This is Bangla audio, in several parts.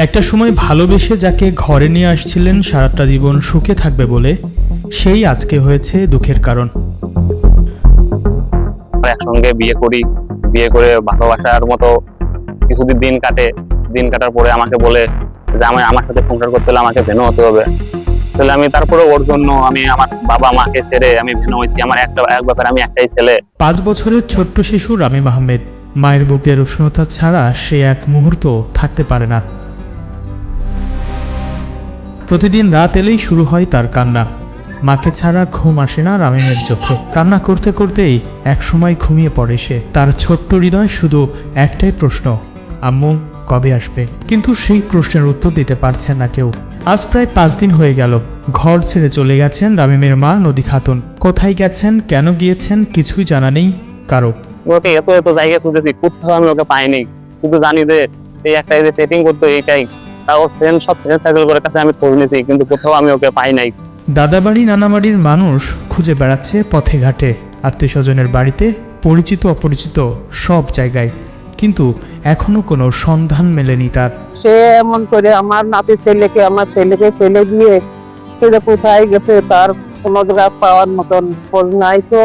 একটা সময় ভালোবেসে যাকে ঘরে নিয়ে আসছিলেন সারাটা জীবন সুখে থাকবে বলে, সেই আজকে হয়েছে দুঃখের কারণ। একসঙ্গে বিয়ে করি, বিয়ে করে ভালোবাসার মতো কিছুদিন দিন কাটার পরে আমাকে বলে যে আমার সাথে সংসার করতে হলে আমাকে ভেনু হতে হবে। তাহলে আমি তারপরে ওর জন্য আমি আমার বাবা মাকে ছেড়ে আমি ভেনু হয়েছি। আমার এক ব্যাপারে আমি একটাই ছেলে। 5 বছরের ছোট্ট শিশু রামিম আহমেদ মায়ের বুকের উষ্ণতা ছাড়া সে এক মুহূর্ত থাকতে পারে না। প্রতিদিন রাত এলেই শুরু হয় তার কান্না। মাকে ছাড়া ঘুম আসে না রামিমের চোখে। কান্না করতে করতেই একসময় ঘুমিয়ে পড়ে সে। তার ছোট্ট হৃদয় শুধু একটাই প্রশ্ন, আম্মু কবে আসবে? কিন্তু সেই প্রশ্নের উত্তর দিতে পারছে না কেউ। আজ প্রায় 5 দিন হয়ে গেল ঘর ছেড়ে চলে গেছেন রামিমের মা নদী খাতুন। কোথায় গেছেন, কেন গিয়েছেন কিছুই জানা নেই কারো। ওকে এত জায়গা খুঁজেছি, কোথাও আমি ওকে পাইনি। শুধু জানি যে এই একটা যে সেটিং করতো এইটাই, তাও সব ফ্রেন্ড সার্কেল করে কাছে আমি খোঁজ নিয়েছি, কিন্তু কোথাও আমি ওকে পাই নাই। দাদাবাড়ি নানাবাড়ির মানুষ খুঁজে বেড়াচ্ছে পথে ঘাটে, আত্মীয় স্বজনের বাড়িতে, পরিচিত অপরিচিত সব জায়গায়, কিন্তু এখনো কোনো সন্ধান মেলেনি তার। সে এমন করে আমার আমার ছেলেকে ফেলে দিয়ে সেটা কোথায় গেছে তার কোনো জায়গা পাওয়ার মতন খোঁজ নাই। তো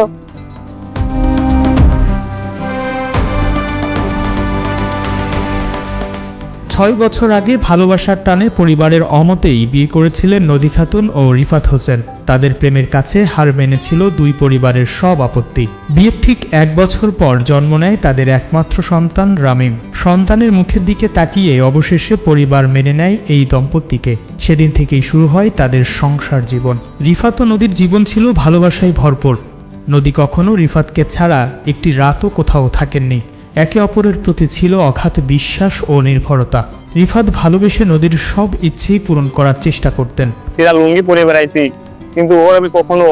6 বছর আগে ভালোবাসার টানে পরিবারের অমতেই বিয়ে করেছিলেন নদী খাতুন ও রিফাত হোসেন। তাদের প্রেমের কাছে হার মেনেছিল দুই পরিবারের সব আপত্তি। বিয়ের ঠিক 1 বছর পর জন্ম নেয় তাদের একমাত্র সন্তান রামিম। সন্তানের মুখের দিকে তাকিয়ে অবশেষে পরিবার মেনে নেয় এই দম্পতিকে। সেদিন থেকেই শুরু হয় তাদের সংসার জীবন। রিফাত ও নদীর জীবন ছিল ভালোবাসায় ভরপুর। নদী কখনো রিফাতকে ছাড়া একটি রাতও কোথাও থাকেননি। একে অপরের প্রতি ছিল অগাধ বিশ্বাস ও নির্ভরতা। রিফাত ভালোবেসে নদীর সব ইচ্ছেই পূরণ করার চেষ্টা করতেন। সিরা লুঙ্গি পরে বেড়াইছি, কিন্তু ওর আমি কখনো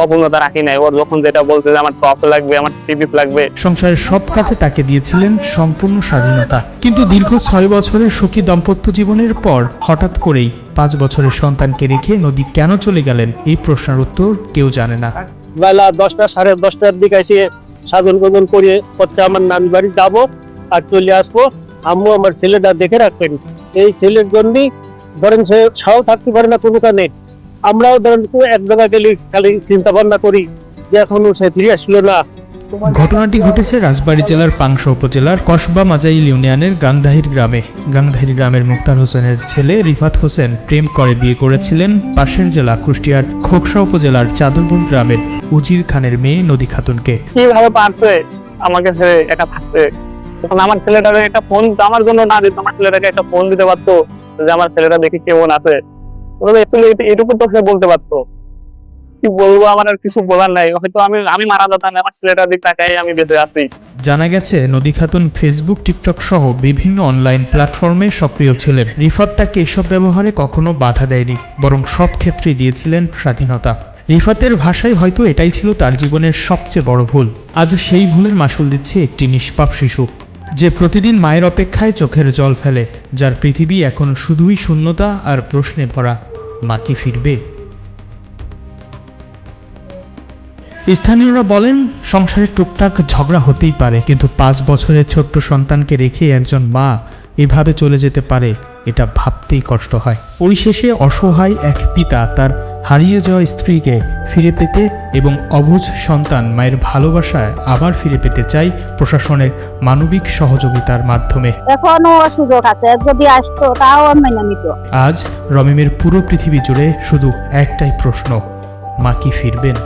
অপূর্ণতা রাখি নাই। ওর যখন যেটা বলতে যে আমার টপ লাগবে, আমার টিপিস লাগবে, সংসারের সব কাজে তাকে দিয়েছিলেন সম্পূর্ণ স্বাধীনতা। কিন্তু দীর্ঘ 6 বছরের সুখী দাম্পত্য জীবনের পর হঠাৎ করেই 5 বছরের সন্তানকে রেখে নদী কেন চলে গেলেন, এই প্রশ্নের উত্তর কেউ জানে না। বেলা 10টা সাড়ে 10টার দিকে এসে সাধন গোধন করে হচ্ছে আমার নানি বাড়ি যাবো আর চলে আসবো। আম্মু আমার ছেলেটা দেখে রাখবেন। এই ছেলের জন্যই ধরেন সে সাও থাকতে পারে না কোনো কারণে। আমরাও ধরেন এক জায়গায় গেলে খালি চিন্তা ভাবনা করি যে এখনো সে ফিরে আসলো না। ঘটনাটি ঘটেছে রাজবাড়ী জেলার পাংশা উপজেলার কসবা মাজাইল ইউনিয়নের গাংধাহির গ্রামে। গাংধাহির গ্রামের মুক্তার হোসেনের ছেলে রিফাত হোসেন প্রেম করে বিয়ে করেছিলেন পাশের জেলা কুষ্টিয়ার খোকসা উপজেলার চাদরপুর গ্রামের উজির খানের মেয়ে নদী খাতুনকে। কিভাবে পারছে আমাকে ছেড়ে একা থাকতে? তখন আমার ছেলেটাকে একটা ফোন আমার জন্য না দিত, আমার ছেলেটাকে একটা ফোন দিতে পারতো যে আমার ছেলেটা দেখি কেমন আছে। এটুকু তো সে বলতে পারতো। কি বলবো, আমার আর কিছু বলার নাই। হয়তো আমি মারা যেতাম, আমার ছেলেটার দিক তাকাই আমি বেঁচে আছি। জানা গেছে নদী খাতুন ফেসবুক, টিকটক সহ বিভিন্ন অনলাইন প্ল্যাটফর্মে সক্রিয় ছিলেন। রিফাত তাকে এসব ব্যবহারে কখনো বাধা দেয়নি, বরং সব ক্ষেত্রেই দিয়েছিলেন স্বাধীনতা। রিফাতের ভাষায় হয়তো এটাই ছিল তার জীবনের সবচেয়ে বড় ভুল। আজ সেই ভুলের মাসুল দিচ্ছে একটি নিষ্পাপ শিশু, যে প্রতিদিন মায়ের অপেক্ষায় চোখের জল ফেলে, যার পৃথিবী এখন শুধুই শূন্যতা আর প্রশ্নে ভরা, মা কি ফিরবে? স্থানীয়রা বলেন, সংসারে টুকটাক ঝগড়া হতেই পারে, কিন্তু 5 বছরের ছোট্ট সন্তানকে রেখে একজন মা এভাবে চলে যেতে পারে, এটা ভাবতেই কষ্ট হয়। পরিশেষে অসহায় এক পিতা তার হারিয়ে যাওয়া স্ত্রীকে ফিরে পেতে এবং অবুঝ সন্তান মায়ের ভালোবাসায় আবার ফিরে পেতে চাই প্রশাসনের মানবিক সহযোগিতার মাধ্যমে। এখনো সুযোগ আছে, যদি আসতো তাও মেনে নিত। আজ রমিমের পুরো পৃথিবী জুড়ে শুধু একটাই প্রশ্ন, মা কি ফিরবেন?